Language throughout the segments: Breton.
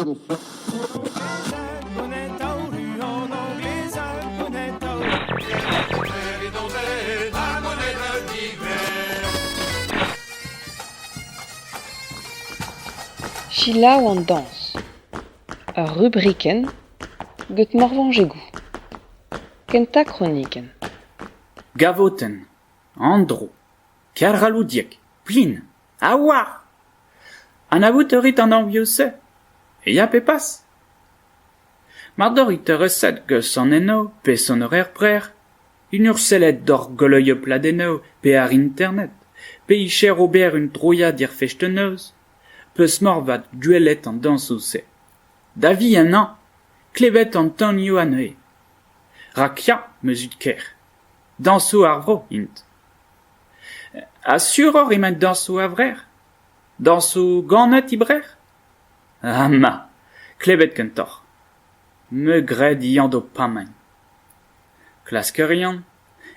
Sheila en danse. Rubriken. Gut morvan jegou. Kenta chroniken. Gavoten, Andro, Karraloudiek, Plin, Awa! Anavouterit an enviose, et ya pepas. Mardorit recette que son eno, pe son horaire prer, une urcelet d'orgoloye pladeno, pe ar internet, pe icher ober une trouilla dir fechteneuse, pe smorvat duelet en dansousse. Davi un an, klevet Antonio Anoe. Rakia, mesut ker. Dansou arvro, int. Assuror imet dansou avrer? Dansou ganet ibrer? Ama, klebet kentor. Me gred iando pamain. Klaskerian,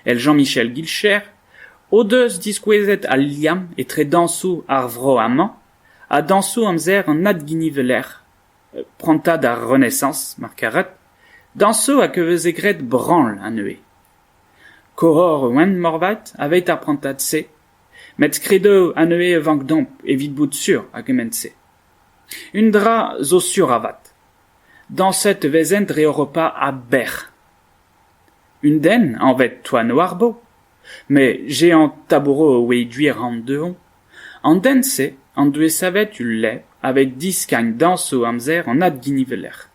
el Jean-Michel Guilcher, odeus disquezet al liam etre dansou arvro amant, a dansou amzer an adginiveler, pranta da renaissance, markaret, dansou a kevezegret branle aneue. Kohor ouen morvat avait apprentad se, met skredo aneue vank domp evit bout sur a kementse. Un dra zo sur avat. Danset vezent re Europa a ber. Un den envet toa no arbo, mais géant tabouro oe duir an deon, an den se, an due savet ul lait, avec 10 kagn dansou amzer an adginiveler.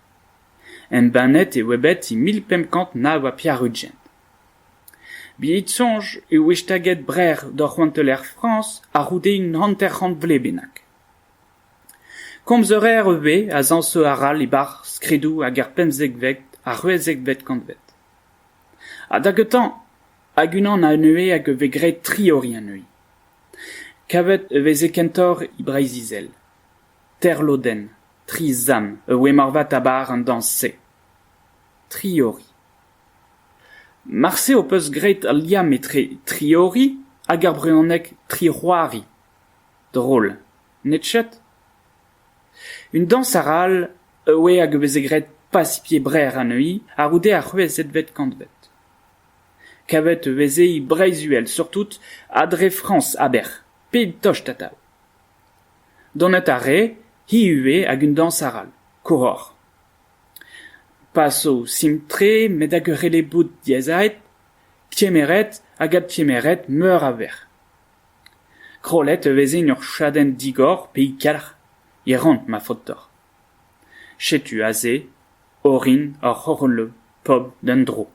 En banet e webet I 1500 na oa piarugent. Biet sonj e wechtaget brer d'or c'hoanteler France a roude un hanterhant vlebenak. Komzerer eve a zanso aral e bar skredou hag ar pemzekvet a ruezekvet kantvet. A dagetan, hag unan a neue hag vegret triori aneui. Kavet veze kentor I breizizel. Terloden, tri zam, oe marvat a bar an danse. Triori. Marse o peus gret al liam etre triori hag ar breonek triroari. Drôle, netchet? Un dans aral, oe hag vezegret pas pie brer aneui, a roude a c'hwezet kantvet. Kavet veze I breizuel, surtout adre France aber, pe toch tatao. Donet a re, hi ue hag un dans aral, kohor. Paso simtre, med hag rele bout diazaet, ktiemeret hag ad ktiemeret meur a ver. Krolet veze ur chaden digor pe I kalr, I rant ma fotor. Chetu aze, orin or horle, pob d'un dro.